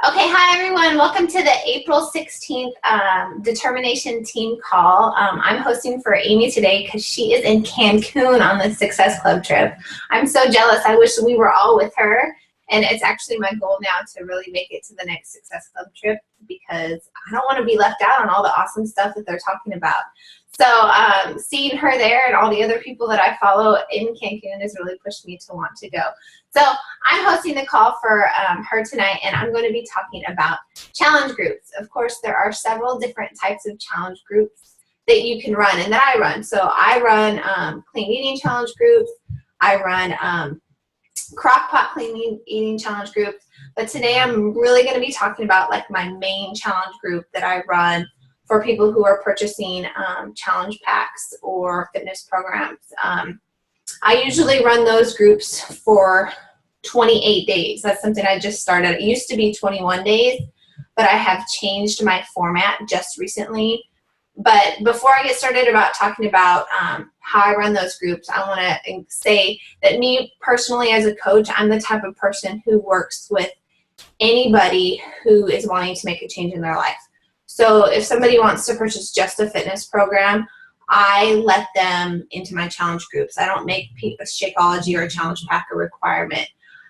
Okay, hi everyone. Welcome to the April 16th determination team call. I'm hosting for Amy today because she is in Cancun on the Success Club trip. I'm so jealous. I wish we were all with her, and it's actually my goal now to really make it to the next Success Club trip because I don't want to be left out on all the awesome stuff that they're talking about. So seeing her there and all the other people that I follow in Cancun has really pushed me to want to go. So I'm hosting the call for her tonight, and I'm going to be talking about challenge groups. Of course, there are several different types of challenge groups that you can run and that I run. So I run clean eating challenge groups. I run crock pot clean eating challenge groups. But today I'm really going to be talking about like my main challenge group that I run for people who are purchasing challenge packs or fitness programs. I usually run those groups for 28 days. That's something I just started. It used to be 21 days, but I have changed my format just recently. But before I get started about talking about how I run those groups, I want to say that me personally as a coach, I'm the type of person who works with anybody who is wanting to make a change in their life. So if somebody wants to purchase just a fitness program, I let them into my challenge groups. I don't make a Shakeology or a challenge pack a requirement.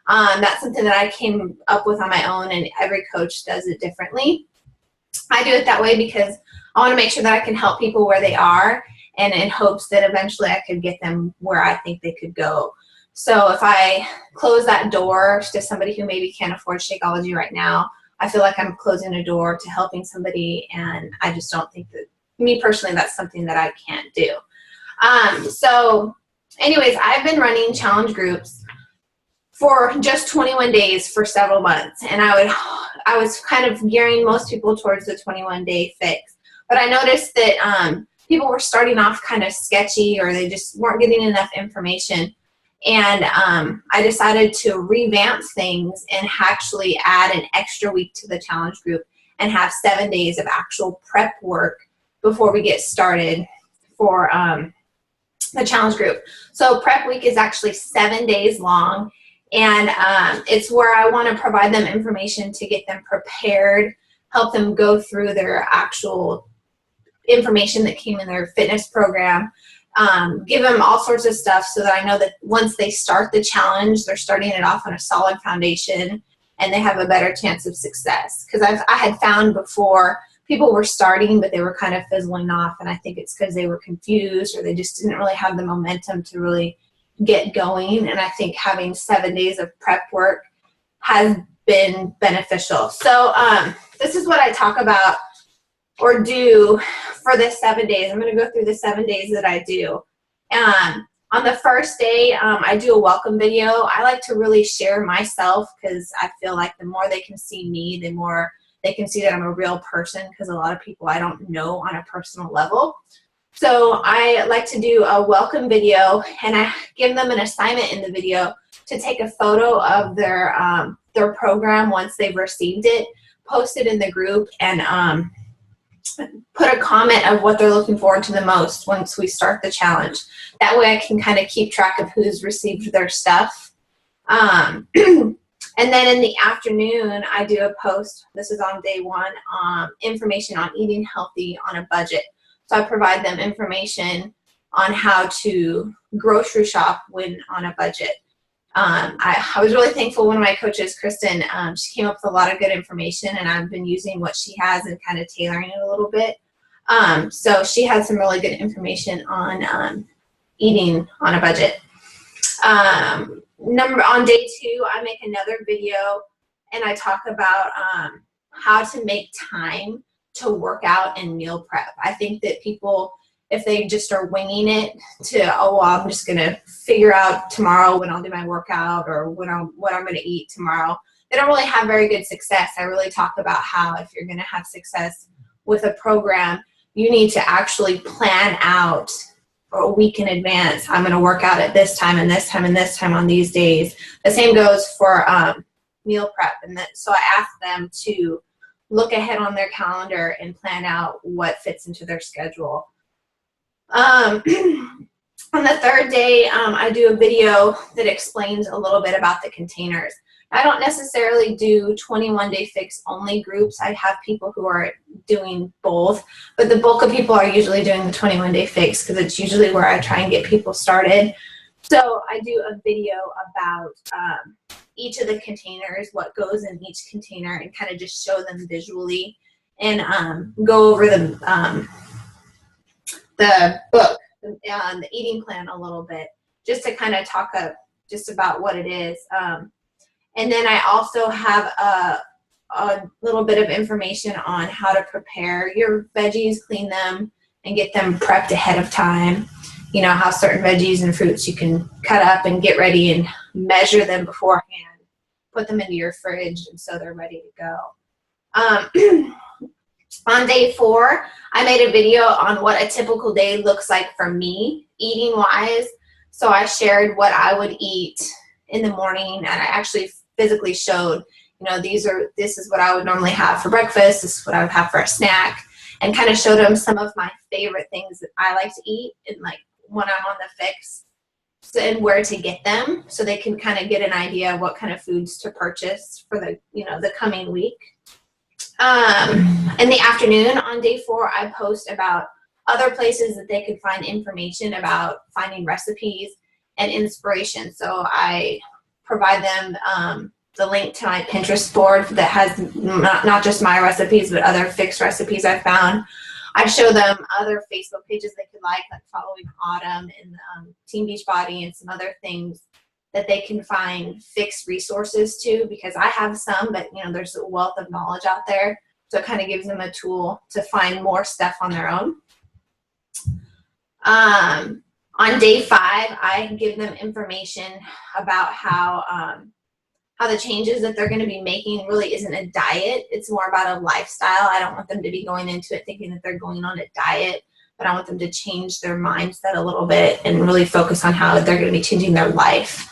That's something that I came up with on my own, and every coach does it differently. I do it that way because I want to make sure that I can help people where they are, and in hopes that eventually I could get them where I think they could go. So if I close that door to somebody who maybe can't afford Shakeology right now, I feel like I'm closing a door to helping somebody, and I just don't think that, me personally, that's something that I can't do. So anyways, I've been running challenge groups for just 21 days for several months, and I was kind of gearing most people towards the 21-day fix. But I noticed that people were starting off kind of sketchy, or they just weren't getting enough information. And I decided to revamp things and actually add an extra week to the challenge group and have 7 days of actual prep work before we get started for the challenge group. So prep week is actually 7 days long, and it's where I want to provide them information to get them prepared, help them go through their actual information that came in their fitness program, give them all sorts of stuff so that I know that once they start the challenge, they're starting it off on a solid foundation and they have a better chance of success. Because I had found before people were starting, but they were kind of fizzling off, and I think it's because they were confused or they just didn't really have the momentum to really get going. And I think having 7 days of prep work has been beneficial. So this is what I talk about or do for the 7 days. I'm going to go through the 7 days that I do. On the first day, I do a welcome video. I like to really share myself because I feel like the more they can see me, the more they can see that I'm a real person, because a lot of people I don't know on a personal level. So I like to do a welcome video, and I give them an assignment in the video to take a photo of their program once they've received it, post it in the group, and put a comment of what they're looking forward to the most once we start the challenge. That way I can kind of keep track of who's received their stuff. And then in the afternoon, I do a post, this is on day one, information on eating healthy on a budget. So I provide them information on how to grocery shop when on a budget. I was really thankful one of my coaches, Kristen, she came up with a lot of good information, and I've been using what she has and kind of tailoring it a little bit. So she had some really good information on eating on a budget. On day two, I make another video, and I talk about how to make time to work out and meal prep. I think that people, if they just are winging it to, oh, well, I'm just going to figure out tomorrow when I'll do my workout or what I'm going to eat tomorrow, they don't really have very good success. I really talk about how if you're going to have success with a program, you need to actually plan out a week in advance. I'm going to work out at this time and this time and this time on these days. The same goes for meal prep. And so I ask them to look ahead on their calendar and plan out what fits into their schedule. On the third day, I do a video that explains a little bit about the containers. I don't necessarily do 21-day fix only groups. I have people who are doing both, but the bulk of people are usually doing the 21-day fix because it's usually where I try and get people started. So I do a video about each of the containers, what goes in each container, and kind of just show them visually and go over the book, the eating plan a little bit, just to kind of talk just about what it is. And then I also have a little bit of information on how to prepare your veggies, clean them, and get them prepped ahead of time. You know, how certain veggies and fruits you can cut up and get ready and measure them beforehand, put them into your fridge, and so they're ready to go. On day 4, I made a video on what a typical day looks like for me, eating-wise. So I shared what I would eat in the morning, and I actually physically showed, you know, this is what I would normally have for breakfast, this is what I would have for a snack, and kind of showed them some of my favorite things that I like to eat, and like when I'm on the fix, and where to get them, so they can kind of get an idea of what kind of foods to purchase for the, you know, the coming week. In the afternoon on day 4, I post about other places that they could find information about finding recipes and inspiration. So I provide them the link to my Pinterest board that has not just my recipes, but other fixed recipes I found. I show them other Facebook pages they could like Following Autumn and Team Beachbody and some other things that they can find fixed resources to, because I have some, but you know, there's a wealth of knowledge out there. So it kind of gives them a tool to find more stuff on their own. On day 5, I give them information about how the changes that they're going to be making really isn't a diet. It's more about a lifestyle. I don't want them to be going into it thinking that they're going on a diet, but I want them to change their mindset a little bit and really focus on how they're going to be changing their life.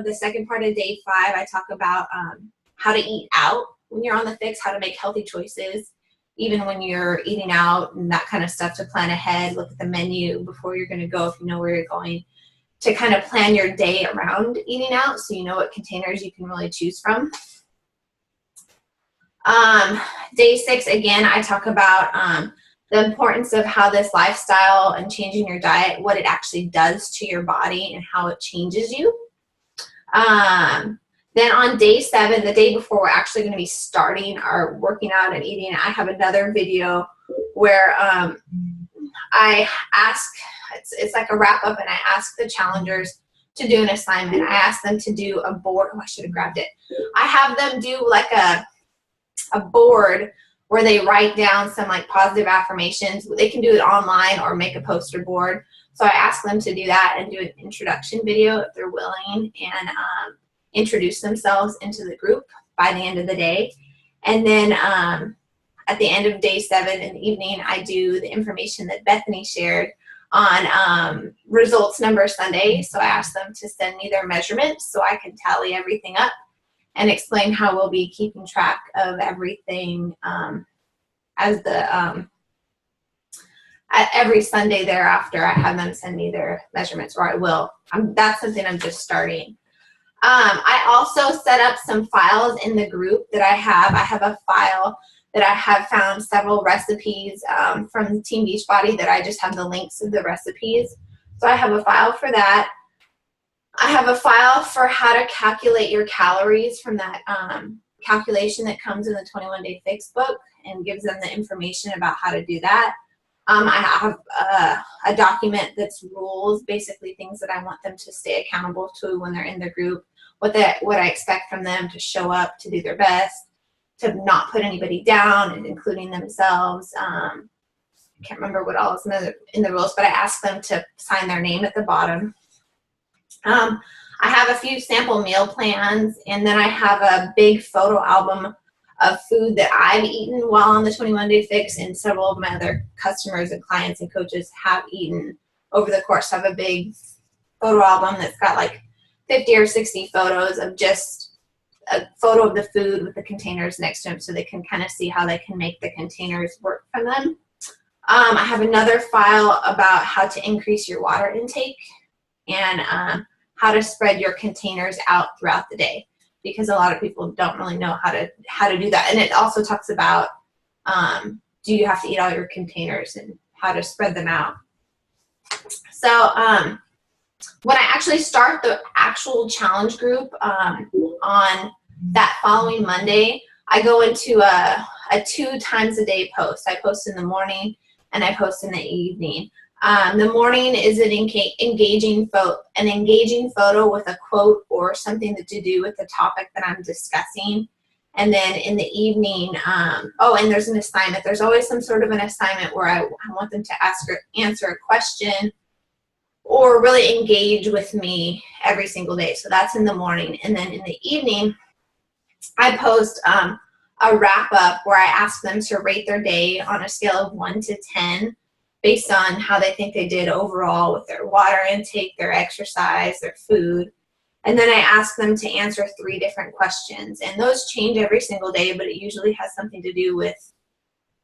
The second part of day 5, I talk about how to eat out when you're on the fix, how to make healthy choices, even when you're eating out and that kind of stuff, to plan ahead, look at the menu before you're going to go if you know where you're going, to kind of plan your day around eating out so you know what containers you can really choose from. Day 6, again, I talk about the importance of how this lifestyle and changing your diet, what it actually does to your body and how it changes you. Then on day 7, the day before we're actually going to be starting our working out and eating, I have another video where I ask, it's like a wrap up, and I ask the challengers to do an assignment. I ask them to do a board. Oh, I should have grabbed it. I have them do like a board where they write down some like positive affirmations. They can do it online or make a poster board. So I ask them to do that and do an introduction video if they're willing, and introduce themselves into the group by the end of the day. And then at the end of day 7 in the evening, I do the information that Bethany shared on Results Number Sunday. So I ask them to send me their measurements so I can tally everything up and explain how we'll be keeping track of everything as the every Sunday thereafter. I have them send me their measurements, or I will. That's something I'm just starting. I also set up some files in the group that I have. I have a file that I have found several recipes from Team Beachbody that I just have the links of the recipes. So I have a file for that. I have a file for how to calculate your calories from that calculation that comes in the 21-Day Fix book, and gives them the information about how to do that. I have a document that's rules, basically things that I want them to stay accountable to when they're in the group, what I expect from them, to show up, to do their best, to not put anybody down, and including themselves. I can't remember what all is in the rules, but I ask them to sign their name at the bottom. I have a few sample meal plans, and then I have a big photo album of food that I've eaten while on the 21-Day Fix, and several of my other customers and clients and coaches have eaten over the course. I have a big photo album that's got like 50 or 60 photos of just a photo of the food with the containers next to them, so they can kind of see how they can make the containers work for them. I have another file about how to increase your water intake, and how to spread your containers out throughout the day, because a lot of people don't really know how to do that. And it also talks about do you have to eat all your containers and how to spread them out. So when I actually start the actual challenge group on that following Monday, I go into a 2 times a day post. I post in the morning and I post in the evening. The morning is an engaging photo with a quote or something to do with the topic that I'm discussing. And then in the evening, and there's an assignment. There's always some sort of an assignment where I want them to answer a question or really engage with me every single day. So that's in the morning. And then in the evening, I post a wrap up where I ask them to rate their day on a scale of 1 to 10 based on how they think they did overall with their water intake, their exercise, their food. And then I ask them to answer 3 different questions. And those change every single day, but it usually has something to do with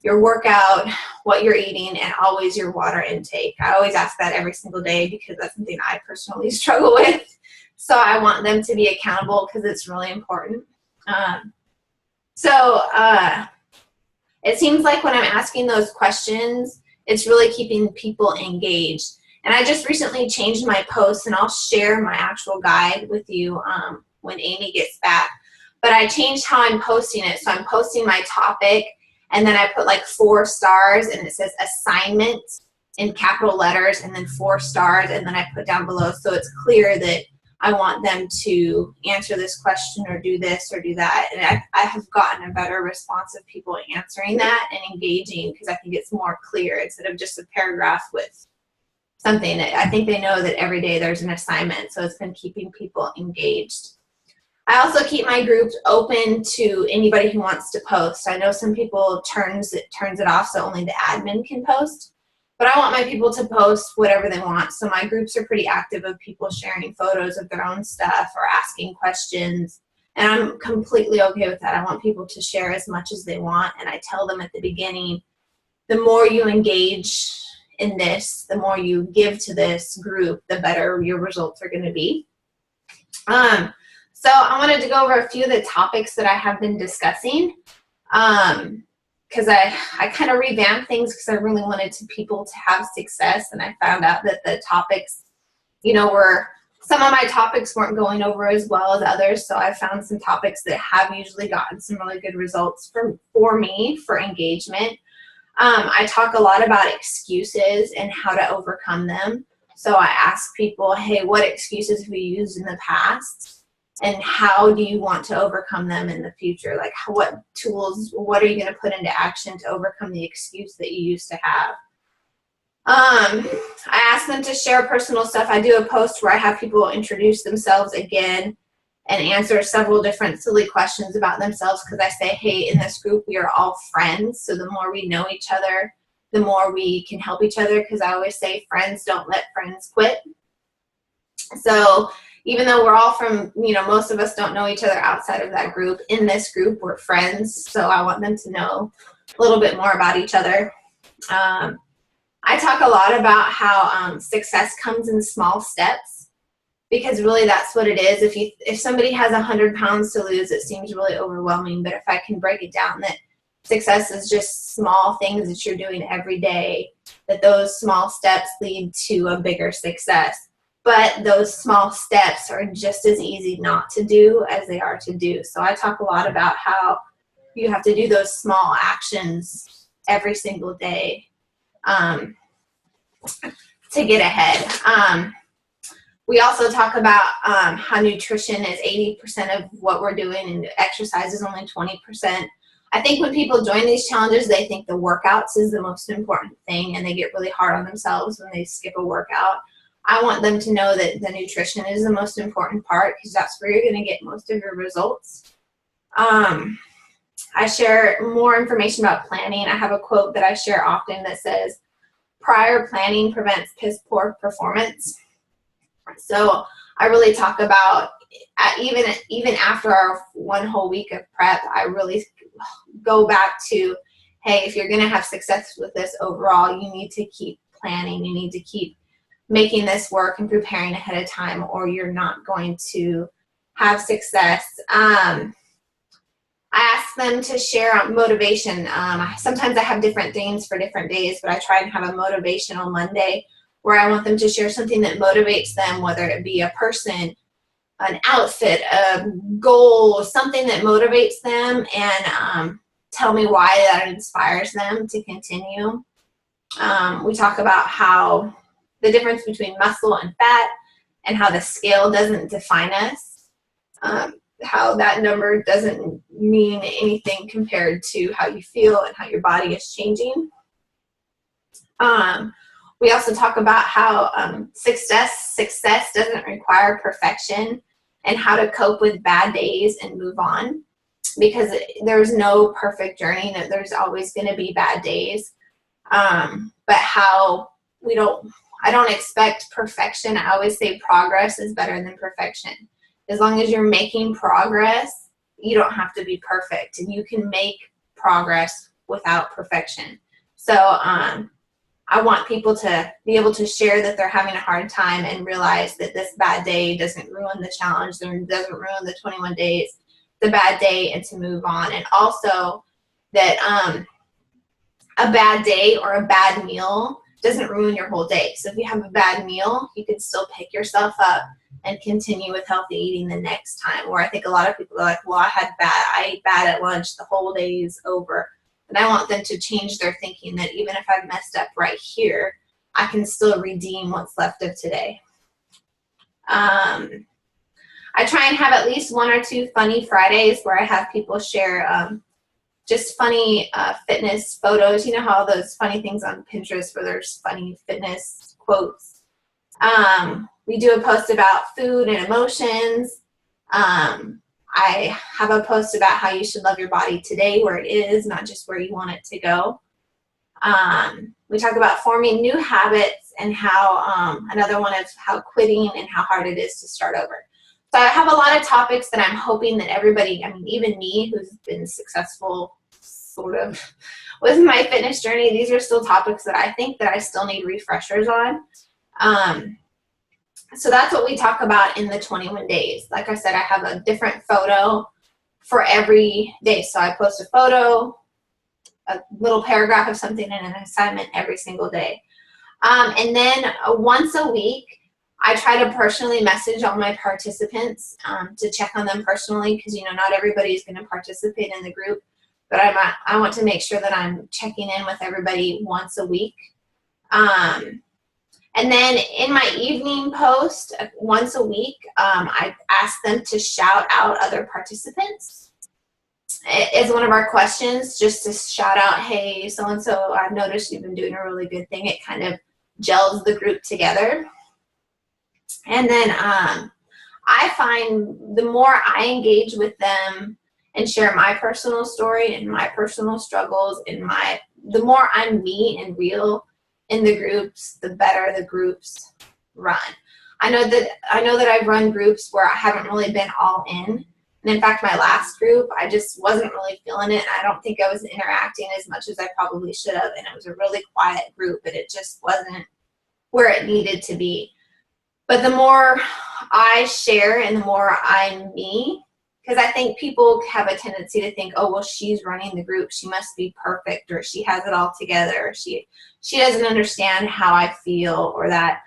your workout, what you're eating, and always your water intake. I always ask that every single day because that's something I personally struggle with. So I want them to be accountable because it's really important. It seems like when I'm asking those questions, it's really keeping people engaged. And I just recently changed my posts, and I'll share my actual guide with you when Amy gets back. But I changed how I'm posting it. So I'm posting my topic, and then I put like 4 stars, and it says assignment in capital letters, and then 4 stars, and then I put down below so it's clear that I want them to answer this question or do this or do that. And I have gotten a better response of people answering that and engaging because I think it's more clear instead of just a paragraph with something. I think they know that every day there's an assignment, so it's been keeping people engaged. I also keep my group open to anybody who wants to post. I know some people turns it off so only the admin can post. But I want my people to post whatever they want. So my groups are pretty active of people sharing photos of their own stuff or asking questions. And I'm completely okay with that. I want people to share as much as they want. And I tell them at the beginning, the more you engage in this, the more you give to this group, the better your results are going to be. So I wanted to go over a few of the topics that I have been discussing. Because I kind of revamped things because I really wanted people to have success, and I found out that the topics, some of my topics weren't going over as well as others, so I found some topics that have usually gotten some really good results for me for engagement. I talk a lot about excuses and how to overcome them. So I ask people, hey, what excuses have you used in the past? And how do you want to overcome them in the future? Like what tools, what are you going to put into action to overcome the excuse that you used to have? I ask them to share personal stuff. I do a post where I have people introduce themselves again and answer several different silly questions about themselves because I say, hey, in this group, we are all friends. So the more we know each other, the more we can help each other, because I always say friends don't let friends quit. So even though we're all from, most of us don't know each other outside of that group, in this group, we're friends. So I want them to know a little bit more about each other. I talk a lot about how success comes in small steps, because really that's what it is. If somebody has 100 pounds to lose, it seems really overwhelming. But if I can break it down that success is just small things that you're doing every day, that those small steps lead to a bigger success. But those small steps are just as easy not to do as they are to do. So I talk a lot about how you have to do those small actions every single day to get ahead. We also talk about how nutrition is 80% of what we're doing and exercise is only 20%. I think when people join these challenges, they think the workouts is the most important thing, and they get really hard on themselves when they skip a workout. I want them to know that the nutrition is the most important part, because that's where you're going to get most of your results. I share more information about planning. I have a quote that I share often that says, prior planning prevents piss poor performance. So I really talk about, even after our 1 whole week of prep, I really go back to, hey, if you're going to have success with this overall, you need to keep planning. You need to keep making this work and preparing ahead of time, or you're not going to have success. I ask them to share motivation. Sometimes I have different things for different days, but I try and have a motivational Monday where I want them to share something that motivates them, whether it be a person, an outfit, a goal, something that motivates them, and tell me why that inspires them to continue. We talk about how the difference between muscle and fat and how the scale doesn't define us, how that number doesn't mean anything compared to how you feel and how your body is changing. We also talk about how success doesn't require perfection, and how to cope with bad days and move on, because there's no perfect journey. There's always going to be bad days, but how I don't expect perfection. I always say progress is better than perfection. As long as you're making progress, you don't have to be perfect, and you can make progress without perfection. So I want people to be able to share that they're having a hard time and realize that this bad day doesn't ruin the challenge, doesn't ruin the 21 days, the bad day, and to move on. And also that a bad day or a bad meal doesn't ruin your whole day. So if you have a bad meal, you can still pick yourself up and continue with healthy eating the next time. Where I think a lot of people are like, well, I ate bad at lunch, the whole day is over. And I want them to change their thinking that even if I've messed up right here, I can still redeem what's left of today. I try and have at least 1 or 2 funny Fridays where I have people share just funny fitness photos. You know how those funny things on Pinterest where there's funny fitness quotes. We do a post about food and emotions. I have a post about how you should love your body today where it is, not just where you want it to go. We talk about forming new habits and how another one is how quitting and how hard it is to start over. So I have a lot of topics that I'm hoping that everybody, I mean, even me who's been successful sort of with my fitness journey, these are still topics that I think that I still need refreshers on. So that's what we talk about in the 21 days. Like I said, I have a different photo for every day. So I post a photo, a little paragraph of something, and an assignment every single day. And then once a week, I try to personally message all my participants to check on them personally, because, you know, not everybody is going to participate in the group. But I want to make sure that I'm checking in with everybody once a week. And then in my evening post, once a week, I ask them to shout out other participants. It's one of our questions, just to shout out, hey, so-and-so, I've noticed you've been doing a really good thing. It kind of gels the group together. And then I find the more I engage with them and share my personal story and my personal struggles and the more I'm me and real in the groups, the better the groups run. I know that I've run groups where I haven't really been all in. And in fact, my last group, I just wasn't really feeling it. I don't think I was interacting as much as I probably should have. And it was a really quiet group, and it just wasn't where it needed to be. But the more I share and the more I'm me, because I think people have a tendency to think, oh, well, she's running the group, she must be perfect, or she has it all together, or she doesn't understand how I feel, or that.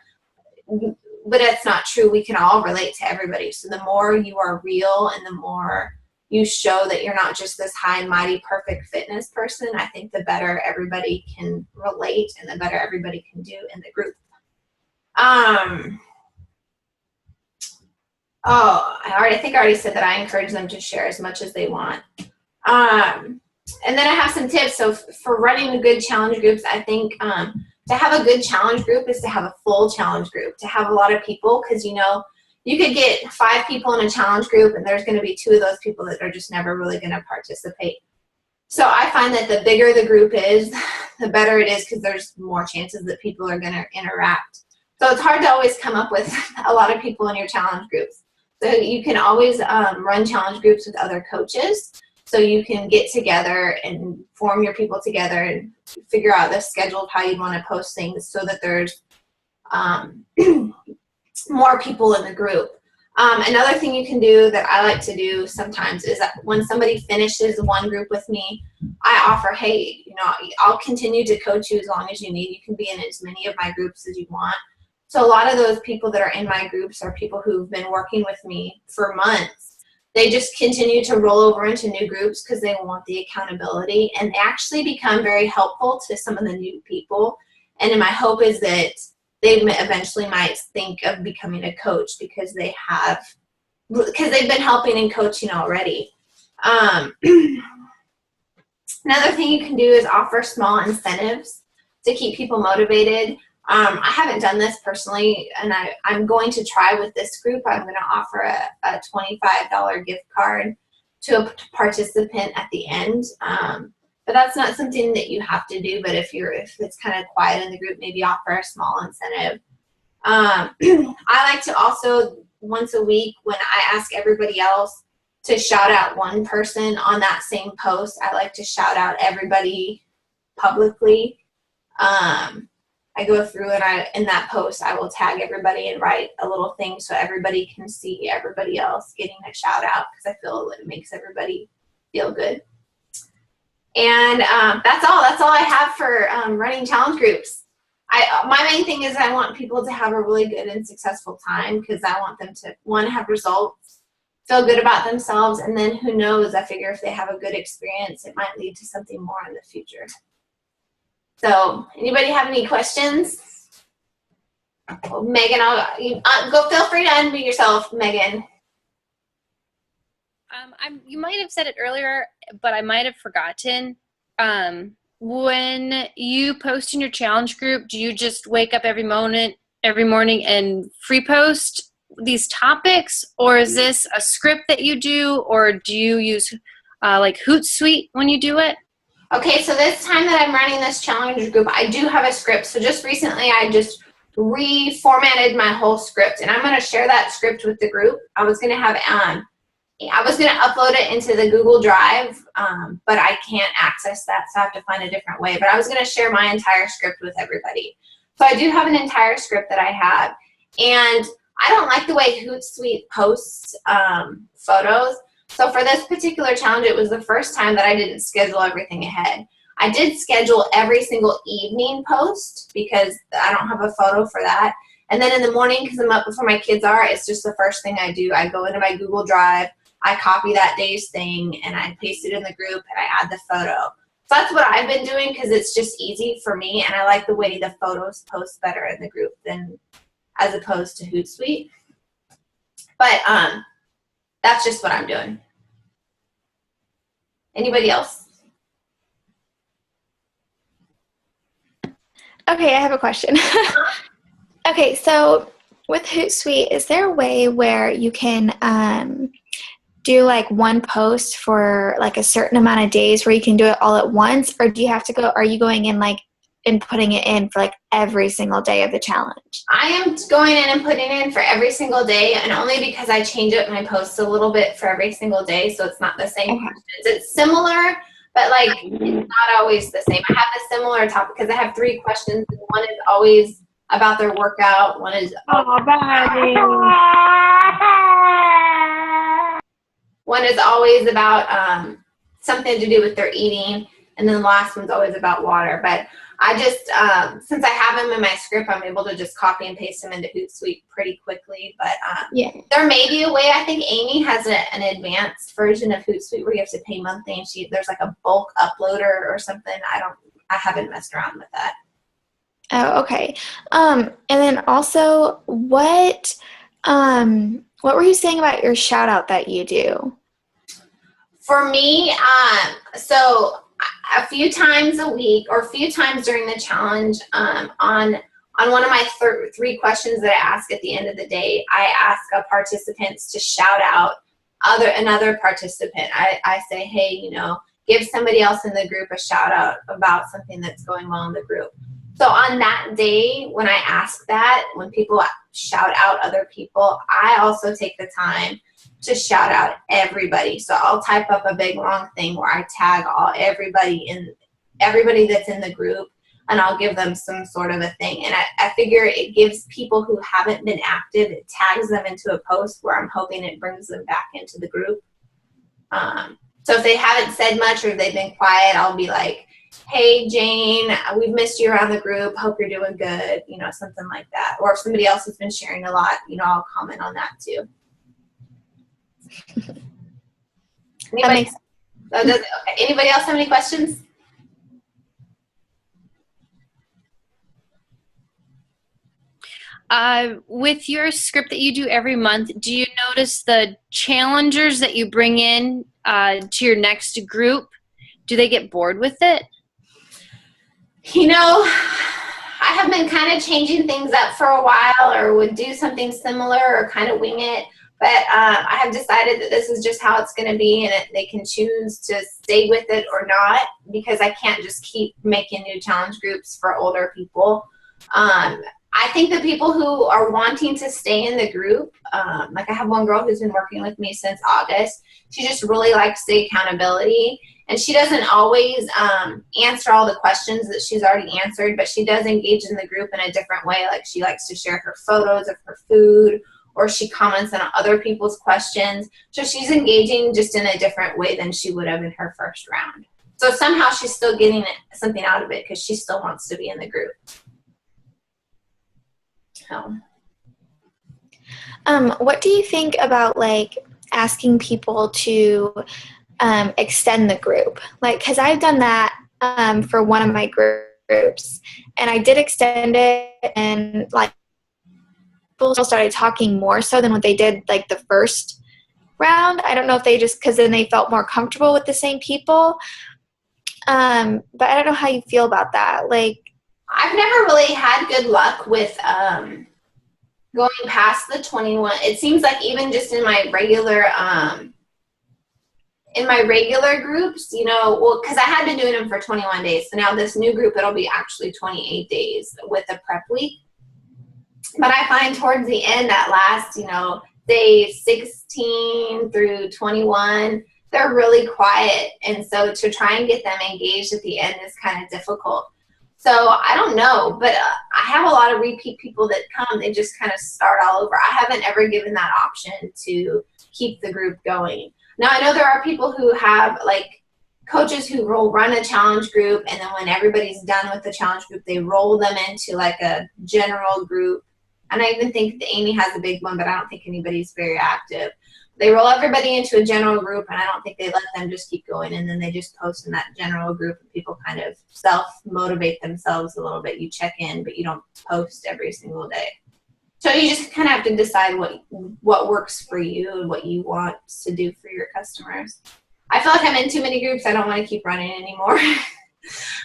But that's not true. We can all relate to everybody. So the more you are real and the more you show that you're not just this high and mighty perfect fitness person, I think the better everybody can relate and the better everybody can do in the group. I think I already said that I encourage them to share as much as they want. And then I have some tips. So for running a good challenge groups, I think to have a good challenge group is to have a full challenge group, to have a lot of people, because, you know, you could get 5 people in a challenge group and there's going to be 2 of those people that are just never really going to participate. So I find that the bigger the group is, the better it is, because there's more chances that people are going to interact. So it's hard to always come up with a lot of people in your challenge groups. So you can always run challenge groups with other coaches. So you can get together and form your people together and figure out the schedule of how you'd want to post things so that there's more people in the group. Another thing you can do that I like to do sometimes is that when somebody finishes one group with me, I offer, hey, I'll continue to coach you as long as you need. You can be in as many of my groups as you want. So a lot of those people that are in my groups are people who've been working with me for months. They just continue to roll over into new groups because they want the accountability, and they actually become very helpful to some of the new people. And then my hope is that they eventually might think of becoming a coach because they've been helping and coaching already. Another thing you can do is offer small incentives to keep people motivated. I haven't done this personally, and I'm going to try with this group. I'm going to offer a $25 gift card to a participant at the end. But that's not something that you have to do. But if it's kind of quiet in the group, maybe offer a small incentive. I like to also, once a week, when I ask everybody else to shout out one person on that same post, I like to shout out everybody publicly. I go through and in that post, I will tag everybody and write a little thing so everybody can see everybody else getting a shout out, because I feel it makes everybody feel good. And that's all I have for running challenge groups. My main thing is I want people to have a really good and successful time, because I want them to, one, have results, feel good about themselves, and then who knows, I figure if they have a good experience, it might lead to something more in the future. So anybody have any questions? Well, Megan, go, feel free to unmute yourself, Megan. You might have said it earlier, but I might have forgotten. When you post in your challenge group, do you just wake up every morning and free post these topics, or is this a script that you do, or do you use like Hootsuite when you do it? Okay, so this time that I'm running this challenge group, I do have a script. So just recently, I just reformatted my whole script, and I'm going to share that script with the group. I was going to upload it into the Google Drive, but I can't access that, so I have to find a different way. But I was going to share my entire script with everybody. So I do have an entire script that I have, and I don't like the way Hootsuite posts photos. So for this particular challenge, it was the first time that I didn't schedule everything ahead. I did schedule every single evening post because I don't have a photo for that. And then in the morning, because I'm up before my kids are, it's just the first thing I do. I go into my Google Drive, I copy that day's thing, and I paste it in the group, and I add the photo. So that's what I've been doing because it's just easy for me, and I like the way the photos post better in the group than as opposed to Hootsuite. But that's just what I'm doing. Anybody else? Okay, I have a question. Okay, so with Hootsuite, is there a way where you can do like one post for like a certain amount of days where you can do it all at once, or do you have to go, are you going in like and putting it in for like every single day of the challenge? I am going in and putting in for every single day, and only because I change up my posts a little bit for every single day, so it's not the same questions. It's similar, but like it's not always the same. I have a similar topic because I have 3 questions, and one is always about their workout, one is always about something to do with their eating, and then the last one's always about water. But I just, since I have them in my script, I'm able to just copy and paste them into Hootsuite pretty quickly. But yeah, there may be a way. I think Amy has an advanced version of Hootsuite where you have to pay monthly, and there's like a bulk uploader or something. I haven't messed around with that. Oh, okay. And then also, what were you saying about your shout out that you do? For me, so a few times a week or a few times during the challenge, on one of my 3 questions that I ask at the end of the day, I ask participants to shout out another participant. I say, hey, give somebody else in the group a shout out about something that's going well in the group. So on that day, when I ask that, when people shout out other people, I also take the time to shout out everybody. So I'll type up a big long thing where I tag everybody that's in the group. and I'll give them some sort of a thing. And I figure it gives people who haven't been active, it tags them into a post where I'm hoping it brings them back into the group. So if they haven't said much or they've been quiet, I'll be like, hey, Jane, we've missed you around the group. Hope you're doing good, you know, something like that. Or if somebody else has been sharing a lot, you know, I'll comment on that too. Anybody, okay. Anybody else have any questions? With your script that you do every month, do you notice the challengers that you bring in to your next group? Do they get bored with it? You know, I have been kind of changing things up for a while, or would do something similar or kind of wing it. But I have decided that this is just how it's going to be, and they can choose to stay with it or not, because I can't just keep making new challenge groups for older people. I think the people who are wanting to stay in the group, like I have one girl who's been working with me since August. She just really likes the accountability, and she doesn't always answer all the questions that she's already answered, but she does engage in the group in a different way. Like she likes to share her photos of her food, or she comments on other people's questions. So she's engaging just in a different way than she would have in her first round. So somehow she's still getting something out of it because she still wants to be in the group. What do you think about like asking people to extend the group? Like, because I've done that for one of my groups, and I did extend it, and like people started talking more so than what they did like the first round. I don't know if they just, because then they felt more comfortable with the same people. But I don't know how you feel about that. Like, I've never really had good luck with going past the 21. It seems like even just in my regular groups, you know, well, because I had been doing them for 21 days. So now this new group, it'll be actually 28 days with a prep week. But I find towards the end, that last, you know, day 16 through 21, they're really quiet. And so to try and get them engaged at the end is kind of difficult. So I don't know, but I have a lot of repeat people that come. They just kind of start all over. I haven't ever given that option to keep the group going. Now, I know there are people who have, like, coaches who will run a challenge group, and then when everybody's done with the challenge group, they roll them into, like, a general group. And I even think that Amy has a big one, but I don't think anybody's very active. They roll everybody into a general group, and I don't think they let them just keep going, and then they just post in that general group, and people kind of self-motivate themselves a little bit. You check in, but you don't post every single day. So you just kind of have to decide what works for you and what you want to do for your customers. I feel like I'm in too many groups. I don't want to keep running anymore.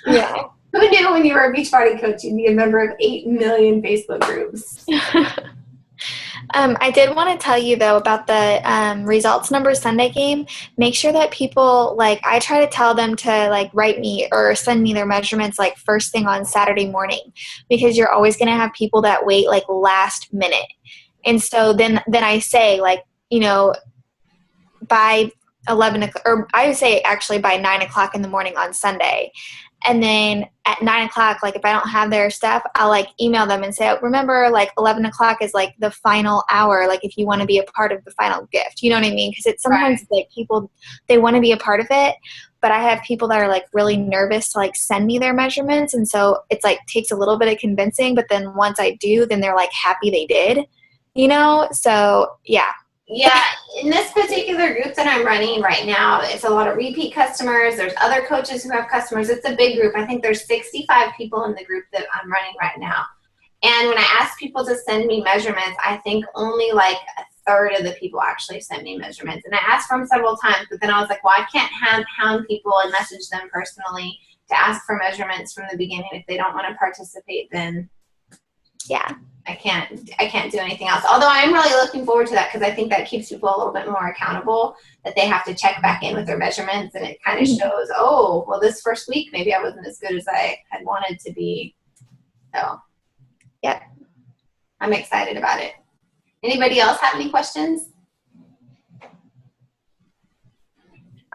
yeah. Who knew when you were a Beachbody coach you'd be a member of 8 million Facebook groups? I did want to tell you, though, about the results number Sunday game. Make sure that people, like, I try to tell them to, like, write me or send me their measurements, like, first thing on Saturday morning, because you're always going to have people that wait, like, last minute. And so then I say, like, you know, by 11 o'clock, or I would say actually by 9 o'clock in the morning on Sunday. And then at 9 o'clock, like, if I don't have their stuff, I'll, like, email them and say, oh, remember, like, 11 o'clock is, like, the final hour, like, if you want to be a part of the final gift. You know what I mean? Because it's sometimes, right, like, people, they want to be a part of it, but I have people that are, like, really nervous to, like, send me their measurements. And so it's, like, takes a little bit of convincing, but then once I do, then they're, like, happy they did, you know? So, yeah. Yeah, in this particular group that I'm running right now, it's a lot of repeat customers. There's other coaches who have customers. It's a big group. I think there's 65 people in the group that I'm running right now. And when I ask people to send me measurements, I think only like a third of the people actually send me measurements. And I asked for them several times, but then I was like, well, I can't hound people and message them personally to ask for measurements from the beginning. If they don't want to participate, then yeah. I can't do anything else. Although I'm really looking forward to that, because I think that keeps people a little bit more accountable, that they have to check back in with their measurements, and it kind of shows, oh, well, this first week maybe I wasn't as good as I had wanted to be. So, yeah, I'm excited about it. Anybody else have any questions?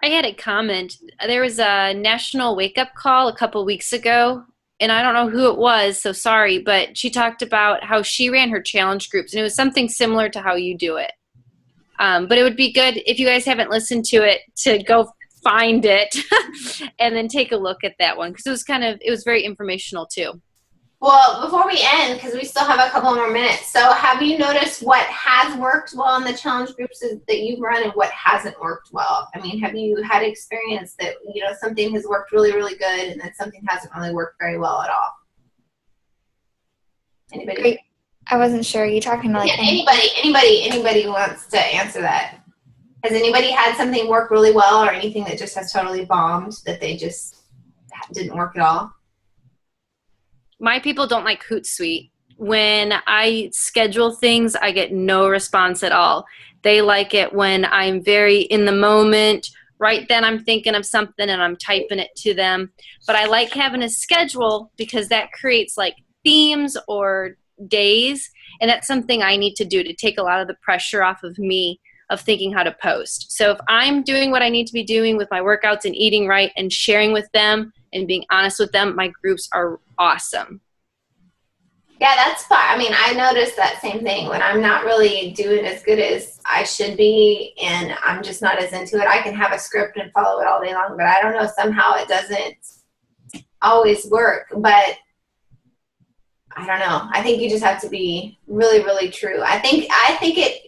I had a comment. There was a national wake-up call a couple weeks ago and I don't know who it was, so sorry, but she talked about how she ran her challenge groups, and it was something similar to how you do it. But it would be good if you guys haven't listened to it to go find it and then take a look at that one, because it was very informational too. Well, before we end, because we still have a couple more minutes, so have you noticed what has worked well in the challenge groups that you've run and what hasn't worked well? I mean, have you had experience that, something has worked really, really good and then something hasn't really worked very well at all? Anybody? I wasn't sure. Are you talking to anybody who wants to answer that? Has anybody had something work really well or anything that just has totally bombed, that they just didn't work at all? My people don't like Hootsuite. When I schedule things, I get no response at all. They like it when I'm very in the moment. Right then I'm thinking of something and I'm typing it to them. But I like having a schedule because that creates like themes or days. And that's something I need to do to take a lot of the pressure off of me of thinking how to post. So if I'm doing what I need to be doing with my workouts and eating right and sharing with them and being honest with them, my groups are awesome. Yeah, that's fine. I mean, I noticed that same thing when I'm not really doing as good as I should be and I'm just not as into it. I can have a script and follow it all day long, but I don't know, somehow it doesn't always work. But I don't know. I think you just have to be really, really true. I think it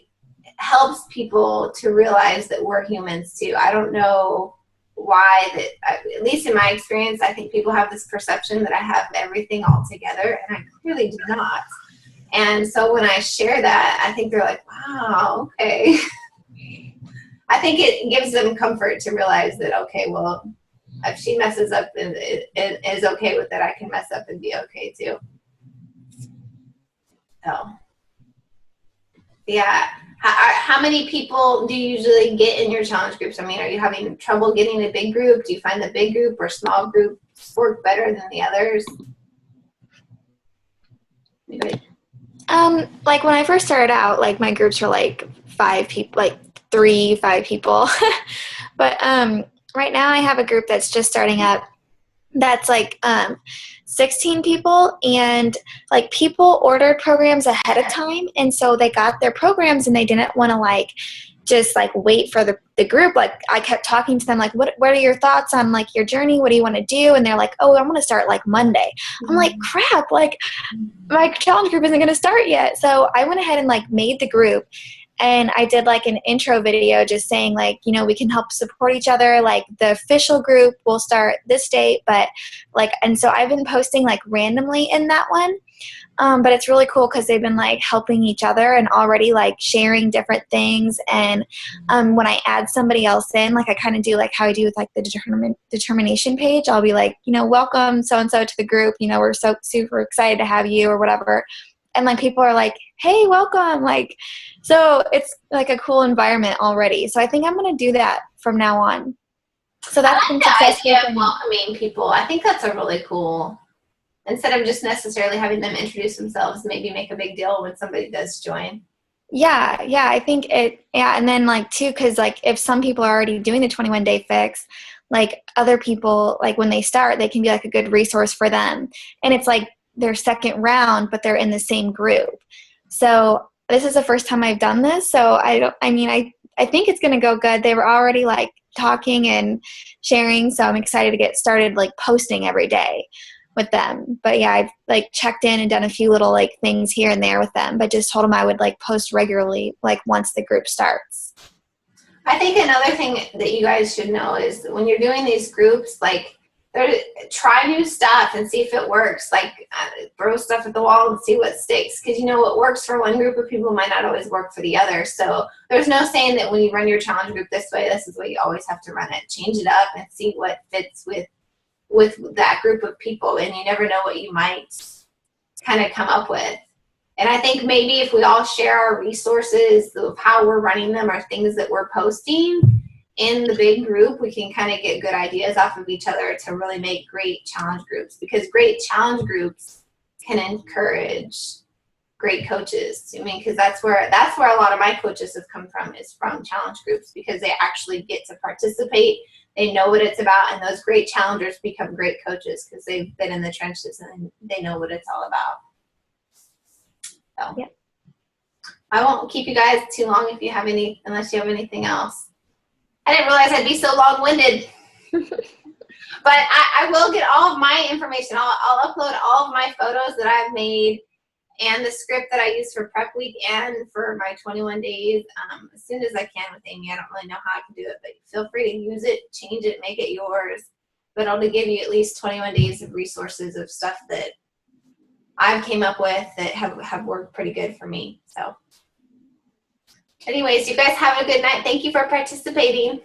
helps people to realize that we're humans too. I don't know why that, at least in my experience, I think people have this perception that I have everything all together, and I clearly do not. And so when I share that, I think they're like, wow, okay. I think it gives them comfort to realize that, okay, well, if she messes up and is okay with it, I can mess up and be okay too. So, yeah. How many people do you usually get in your challenge groups? I mean, are you having trouble getting a big group? Do you find the big group or small groups work better than the others? Anybody? Like when I first started out, like my groups were like 5 people, like 3-5 people. But right now I have a group that's just starting up that's like 16 people, and like people ordered programs ahead of time, and so they got their programs and they didn't want to like just like wait for the group. Like I kept talking to them like, what are your thoughts on like your journey? What do you want to do? And they're like, oh, I'm going to start like Monday. I'm like, crap, like my challenge group isn't going to start yet. So I went ahead and like made the group. And I did like an intro video just saying like, we can help support each other. Like the official group will start this date, but like, and so I've been posting like randomly in that one. But it's really cool because they've been like helping each other and already like sharing different things. And when I add somebody else in, like I kind of do like how I do with like the determination page. I'll be like, welcome so-and-so to the group. We're so super excited to have you or whatever. And like people are like, hey, welcome. Like, so it's like a cool environment already. So I think I'm going to do that from now on. So that's been successful. I like welcoming people. I think that's a really cool, instead of just necessarily having them introduce themselves, maybe make a big deal when somebody does join. Yeah, I think and then like too, because like if some people are already doing the 21-day fix, like other people, like when they start, they can be like a good resource for them. And it's like their second round, but they're in the same group. So this is the first time I've done this. So I think it's going to go good. They were already like talking and sharing. So I'm excited to get started like posting every day with them. But yeah, I've like checked in and done a few little like things here and there with them, but just told them I would like post regularly like once the group starts. I think another thing that you guys should know is when you're doing these groups, like try new stuff and see if it works. Like throw stuff at the wall and see what sticks, because what works for one group of people might not always work for the other. So there's no saying that when you run your challenge group this way, this is what you always have to run it. Change it up and see what fits with that group of people, and you never know what you might kind of come up with. And I think maybe if we all share our resources of how we're running them or things that we're posting in the big group, we can kind of get good ideas off of each other to really make great challenge groups, because great challenge groups can encourage great coaches. I mean, because that's where a lot of my coaches have come from, is from challenge groups, because they actually get to participate. They know what it's about, and those great challengers become great coaches because they've been in the trenches and they know what it's all about. So Yep. I won't keep you guys too long unless you have anything else. I didn't realize I'd be so long-winded. But I will get all of my information. I'll upload all of my photos that I've made and the script that I use for prep week and for my 21 days as soon as I can with Amy. I don't really know how I can do it, but feel free to use it, change it, make it yours. But I'll give you at least 21 days of resources of stuff that I've came up with that have worked pretty good for me. So anyways, you guys have a good night. Thank you for participating.